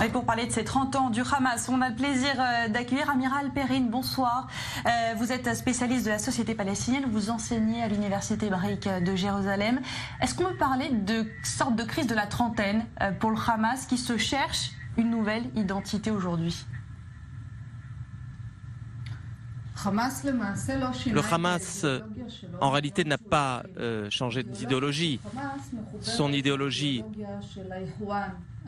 Et pour parler de ces 30 ans du Hamas, on a le plaisir d'accueillir Amiral Perrine. Bonsoir. Vous êtes spécialiste de la société palestinienne, vous enseignez à l'Université hébraïque de Jérusalem. Est-ce qu'on peut parler de sorte de crise de la trentaine pour le Hamas qui se cherche une nouvelle identité aujourd'hui? Le Hamas, en réalité, n'a pas changé d'idéologie. Son idéologie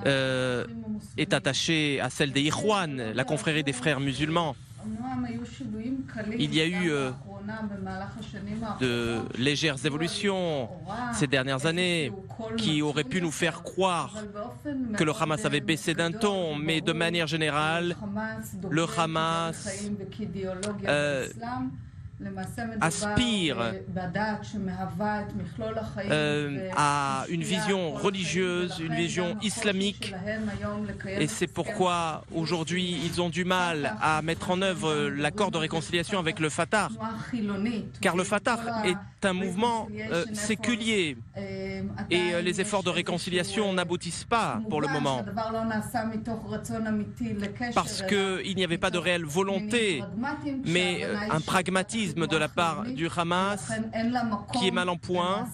est attachée à celle des Ikhwan, la confrérie des frères musulmans. Il y a eu de légères évolutions ces dernières années qui auraient pu nous faire croire que le Hamas avait baissé d'un ton, mais de manière générale, le Hamas aspire à une vision religieuse, une vision islamique, et c'est pourquoi aujourd'hui ils ont du mal à mettre en œuvre l'accord de réconciliation avec le Fatah, car le Fatah est un mouvement séculier et les efforts de réconciliation n'aboutissent pas pour le moment parce qu'il n'y avait pas de réelle volonté, mais un pragmatisme de la part du Hamas qui est mal en point.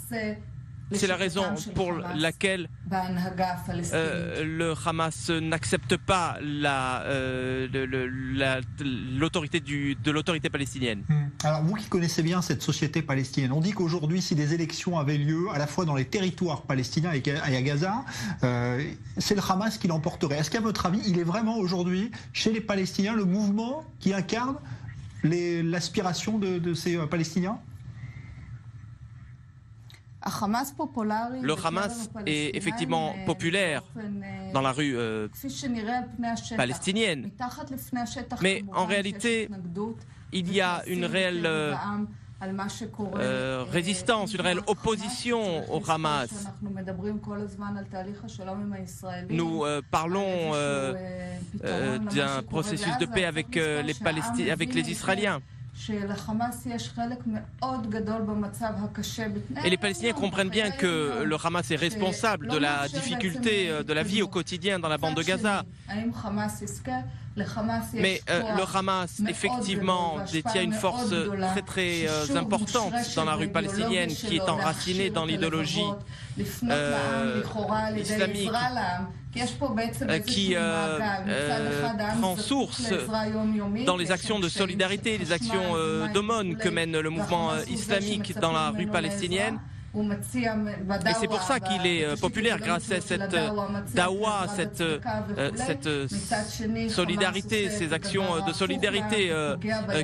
C'est la raison pour laquelle le Hamas n'accepte pas l'autorité de l'autorité palestinienne. Alors vous qui connaissez bien cette société palestinienne, on dit qu'aujourd'hui si des élections avaient lieu à la fois dans les territoires palestiniens et à Gaza, c'est le Hamas qui l'emporterait. Est-ce qu'à votre avis, il est vraiment aujourd'hui chez les Palestiniens le mouvement qui incarne l'aspiration de ces Palestiniens? Le Hamas est effectivement populaire dans la rue palestinienne, mais en réalité, il y a une réelle résistance, une réelle opposition au Hamas. Nous parlons d'un processus de paix avec les Israéliens. Et les Palestiniens comprennent bien que le Hamas est responsable de la difficulté de la vie au quotidien dans la bande de Gaza. Mais le Hamas, effectivement, détient une force très très importante dans la rue palestinienne qui est enracinée dans l'idéologie islamique, qui prend source dans les actions de solidarité, les actions d'aumône que mène le mouvement islamique dans la rue palestinienne. Et c'est pour ça qu'il est populaire, grâce à cette dawa, cette solidarité, ces actions de solidarité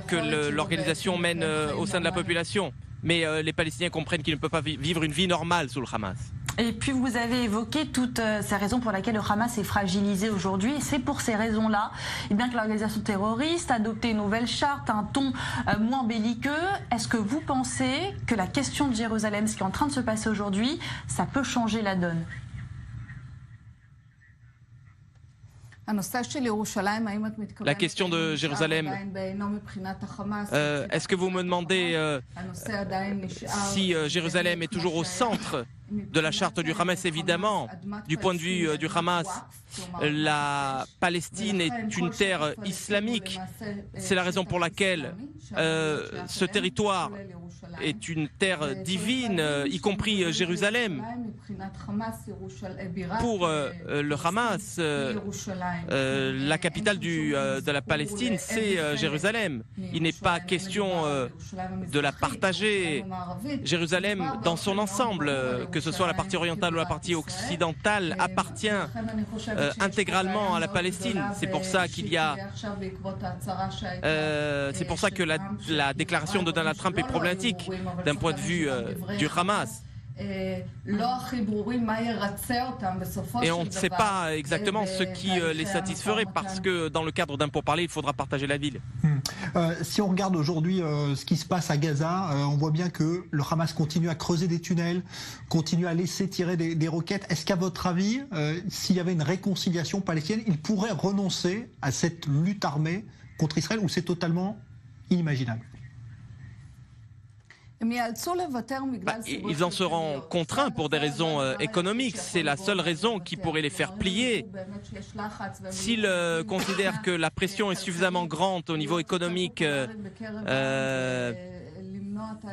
que l'organisation mène au sein de la population. Mais les Palestiniens comprennent qu'ils ne peuvent pas vivre une vie normale sous le Hamas. Et puis vous avez évoqué toutes ces raisons pour lesquelles le Hamas est fragilisé aujourd'hui. Et c'est pour ces raisons-là que l'organisation terroriste a adopté une nouvelle charte, un ton moins belliqueux. Est-ce que vous pensez que la question de Jérusalem, ce qui est en train de se passer aujourd'hui, ça peut changer la donne? La question de Jérusalem, est-ce que vous me demandez si Jérusalem est toujours au centre de la charte du Hamas? Évidemment, du point de vue du Hamas, la Palestine est une terre islamique. C'est la raison pour laquelle ce territoire est une terre divine, y compris Jérusalem. Pour le Hamas, la capitale de la Palestine, c'est Jérusalem. Il n'est pas question de la partager, Jérusalem, dans son ensemble, que ce soit la partie orientale ou la partie occidentale, appartient intégralement à la Palestine. C'est pour ça qu'il y a, c'est pour ça que la déclaration de Donald Trump est problématique d'un point de vue du Hamas. Et on ne sait pas exactement ce qui les satisferait parce que dans le cadre d'un pourparler, il faudra partager la ville. Si on regarde aujourd'hui ce qui se passe à Gaza, on voit bien que le Hamas continue à creuser des tunnels, continue à laisser tirer des roquettes. Est-ce qu'à votre avis, s'il y avait une réconciliation palestinienne, il pourrait renoncer à cette lutte armée contre Israël ou c'est totalement inimaginable? Ils en seront contraints pour des raisons économiques. C'est la seule raison qui pourrait les faire plier. S'ils considèrent que la pression est suffisamment grande au niveau économique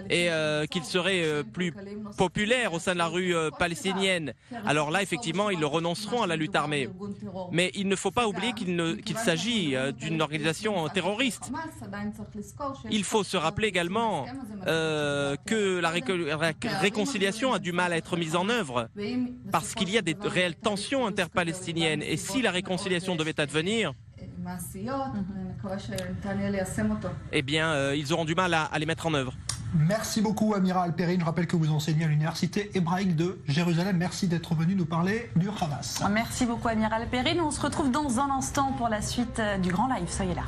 et qu'ils seraient plus populaires au sein de la rue palestinienne, alors là, effectivement, ils renonceront à la lutte armée. Mais il ne faut pas oublier qu'il s'agit d'une organisation terroriste. Il faut se rappeler également que la réconciliation a du mal à être mise en œuvre parce qu'il y a des réelles tensions interpalestiniennes. Et si la réconciliation devait advenir, eh bien, ils auront du mal à les mettre en œuvre. Merci beaucoup, Amiral Perrine. Je rappelle que vous enseignez à l'Université hébraïque de Jérusalem. Merci d'être venu nous parler du Hamas. Merci beaucoup, Amiral Perrine. On se retrouve dans un instant pour la suite du Grand Live. Soyez là.